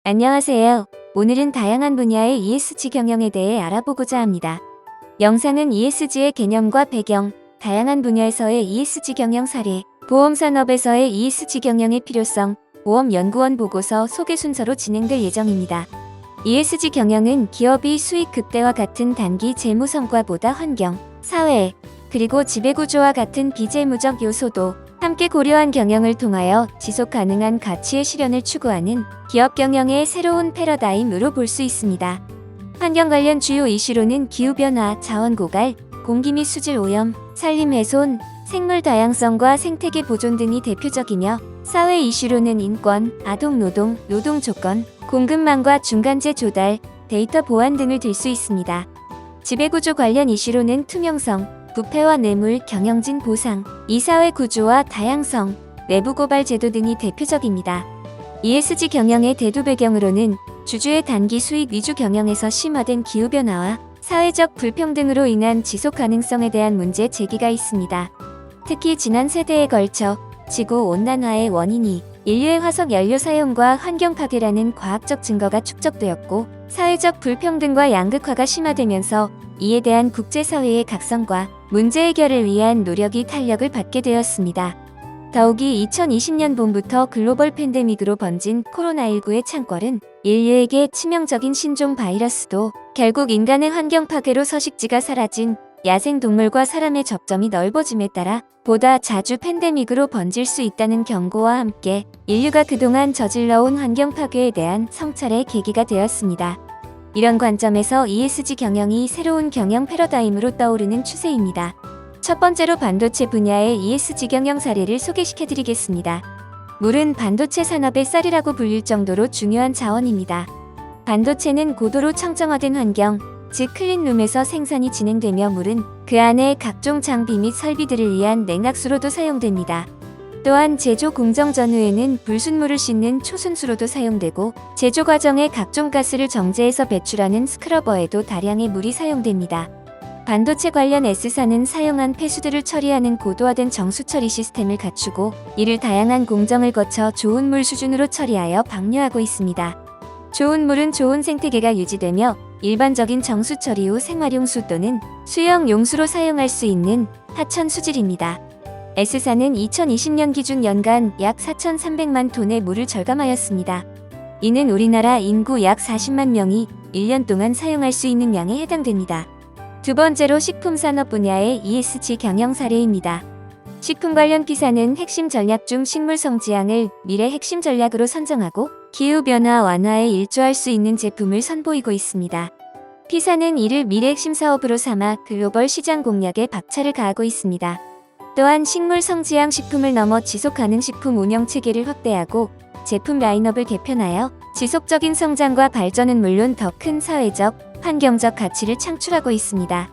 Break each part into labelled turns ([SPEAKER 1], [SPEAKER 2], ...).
[SPEAKER 1] 안녕하세요. 오늘은 다양한 분야의 ESG 경영에 대해 알아보고자 합니다. 영상은 ESG의 개념과 배경, 다양한 분야에서의 ESG 경영 사례, 보험산업에서의 ESG 경영의 필요성, 보험연구원 보고서 소개 순서로 진행될 예정입니다. ESG 경영은 기업이 수익 극대화 같은 단기 재무 성과보다 환경, 사회, 그리고 지배구조와 같은 비재무적 요소도 함께 고려한 경영을 통하여 지속 가능한 가치의 실현을 추구하는 기업 경영의 새로운 패러다임으로 볼 수 있습니다. 환경 관련 주요 이슈로는 기후변화, 자원 고갈, 공기 및 수질 오염, 산림 훼손, 생물 다양성과 생태계 보존 등이 대표적이며 사회 이슈로는 인권, 아동 노동, 노동 조건, 공급망과 중간재 조달, 데이터 보안 등을 들 수 있습니다. 지배구조 관련 이슈로는 투명성, 부패와 뇌물, 경영진 보상, 이사회 구조와 다양성, 내부 고발 제도 등이 대표적입니다. ESG 경영의 대두 배경으로는 주주의 단기 수익 위주 경영에서 심화된 기후변화와 사회적 불평등으로 인한 지속 가능성에 대한 문제 제기가 있습니다. 특히 지난 세대에 걸쳐 지구온난화의 원인이 인류의 화석 연료 사용과 환경 파괴라는 과학적 증거가 축적되었고, 사회적 불평등과 양극화가 심화되면서 이에 대한 국제사회의 각성과 문제 해결을 위한 노력이 탄력을 받게 되었습니다. 더욱이 2020년 봄부터 글로벌 팬데믹으로 번진 코로나19의 창궐은 인류에게 치명적인 신종 바이러스도 결국 인간의 환경 파괴로 서식지가 사라진 야생동물과 사람의 접점이 넓어짐에 따라 보다 자주 팬데믹으로 번질 수 있다는 경고와 함께 인류가 그동안 저질러온 환경 파괴에 대한 성찰의 계기가 되었습니다. 이런 관점에서 ESG 경영이 새로운 경영 패러다임으로 떠오르는 추세입니다. 첫 번째로 반도체 분야의 ESG 경영 사례를 소개시켜드리겠습니다. 물은 반도체 산업의 쌀이라고 불릴 정도로 중요한 자원입니다. 반도체는 고도로 청정화된 환경, 즉 클린룸에서 생산이 진행되며 물은 그 안에 각종 장비 및 설비들을 위한 냉각수로도 사용됩니다. 또한 제조 공정 전후에는 불순물을 씻는 초순수로도 사용되고, 제조 과정에 각종 가스를 정제해서 배출하는 스크러버에도 다량의 물이 사용됩니다. 반도체 관련 S사는 사용한 폐수들을 처리하는 고도화된 정수 처리 시스템을 갖추고, 이를 다양한 공정을 거쳐 좋은 물 수준으로 처리하여 방류하고 있습니다. 좋은 물은 좋은 생태계가 유지되며 일반적인 정수 처리 후 생활용수 또는 수영 용수로 사용할 수 있는 하천 수질입니다. S사는 2020년 기준 연간 약 4,300만 톤의 물을 절감하였습니다. 이는 우리나라 인구 약 40만 명이 1년 동안 사용할 수 있는 양에 해당됩니다. 두 번째로 식품 산업 분야의 ESG 경영 사례입니다. 식품 관련 P사는 핵심 전략 중 식물 성지향을 미래 핵심 전략으로 선정하고 기후변화 완화에 일조할 수 있는 제품을 선보이고 있습니다. P사는 이를 미래 핵심 사업으로 삼아 글로벌 시장 공략에 박차를 가하고 있습니다. 또한 식물 성지향 식품을 넘어 지속가능 식품 운영 체계를 확대하고 제품 라인업을 개편하여 지속적인 성장과 발전은 물론 더 큰 사회적, 환경적 가치를 창출하고 있습니다.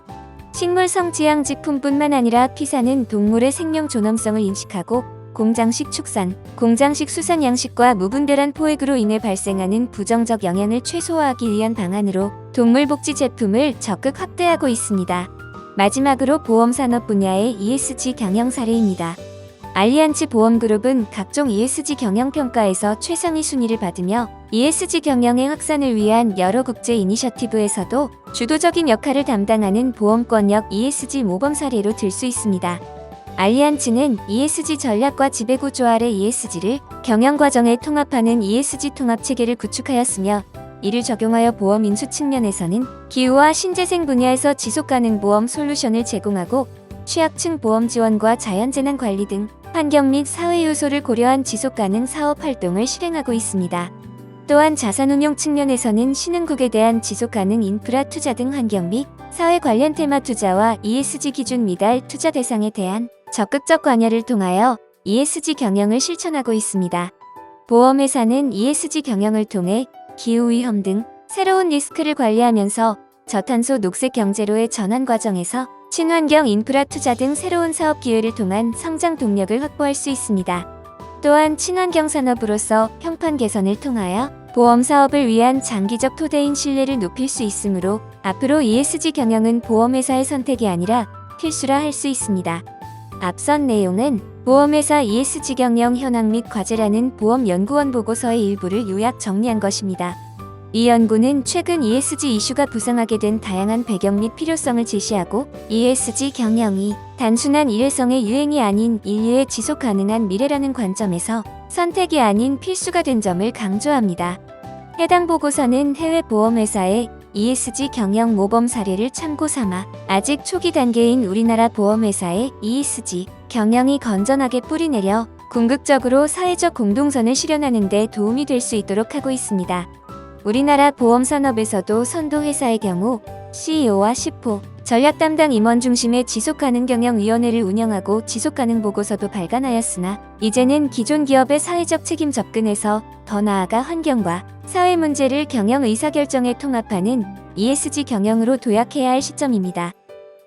[SPEAKER 1] 식물 성지향 제품뿐만 아니라 P사는 동물의 생명 존엄성을 인식하고 공장식 축산, 공장식 수산 양식과 무분별한 포획으로 인해 발생하는 부정적 영향을 최소화하기 위한 방안으로 동물복지 제품을 적극 확대하고 있습니다. 마지막으로 보험산업 분야의 ESG 경영 사례입니다. 알리안츠 보험그룹은 각종 ESG 경영평가에서 최상위 순위를 받으며 ESG 경영의 확산을 위한 여러 국제 이니셔티브에서도 주도적인 역할을 담당하는 보험권역 ESG 모범 사례로 들 수 있습니다. 알리안츠는 ESG 전략과 지배구조 아래 ESG를 경영 과정에 통합하는 ESG 통합체계를 구축하였으며, 이를 적용하여 보험 인수 측면에서는 기후와 신재생 분야에서 지속가능 보험 솔루션을 제공하고, 취약층 보험 지원과 자연재난 관리 등 환경 및 사회 요소를 고려한 지속가능 사업 활동을 실행하고 있습니다. 또한 자산운용 측면에서는 신흥국에 대한 지속가능 인프라 투자 등 환경 및 사회 관련 테마 투자와 ESG 기준 미달 투자 대상에 대한 적극적 관여를 통하여 ESG 경영을 실천하고 있습니다. 보험회사는 ESG 경영을 통해 기후위험 등 새로운 리스크를 관리하면서 저탄소 녹색 경제로의 전환 과정에서 친환경 인프라 투자 등 새로운 사업 기회를 통한 성장 동력을 확보할 수 있습니다. 또한 친환경 산업으로서 평판 개선을 통하여 보험 사업을 위한 장기적 토대인 신뢰를 높일 수 있으므로 앞으로 ESG 경영은 보험회사의 선택이 아니라 필수라 할 수 있습니다. 앞선 내용은 보험회사 ESG 경영 현황 및 과제라는 보험연구원 보고서의 일부를 요약 정리한 것입니다. 이 연구는 최근 ESG 이슈가 부상하게 된 다양한 배경 및 필요성을 제시하고 ESG 경영이 단순한 일회성의 유행이 아닌 인류의 지속 가능한 미래라는 관점에서 선택이 아닌 필수가 된 점을 강조합니다. 해당 보고서는 해외 보험회사의 ESG 경영 모범 사례를 참고 삼아 아직 초기 단계인 우리나라 보험회사의 ESG 경영이 건전하게 뿌리내려 궁극적으로 사회적 공동선을 실현하는 데 도움이 될 수 있도록 하고 있습니다. 우리나라 보험산업에서도 선도회사의 경우 CEO와 10호 전략 담당 임원 중심의 지속가능 경영위원회를 운영하고 지속가능 보고서도 발간하였으나 이제는 기존 기업의 사회적 책임 접근에서 더 나아가 환경과 사회 문제를 경영 의사결정에 통합하는 ESG 경영으로 도약해야 할 시점입니다.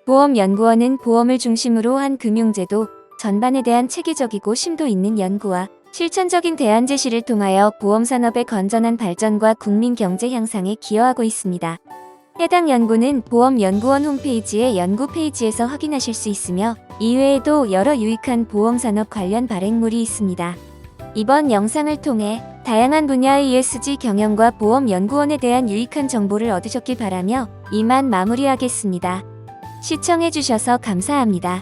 [SPEAKER 1] 보험연구원은 보험을 중심으로 한 금융제도 전반에 대한 체계적이고 심도 있는 연구와 실천적인 대안 제시를 통하여 보험산업의 건전한 발전과 국민 경제 향상에 기여하고 있습니다. 해당 연구는 보험연구원 홈페이지의 연구 페이지에서 확인하실 수 있으며 이외에도 여러 유익한 보험산업 관련 발행물이 있습니다. 이번 영상을 통해 다양한 분야의 ESG 경영과 보험연구원에 대한 유익한 정보를 얻으셨길 바라며 이만 마무리하겠습니다. 시청해주셔서 감사합니다.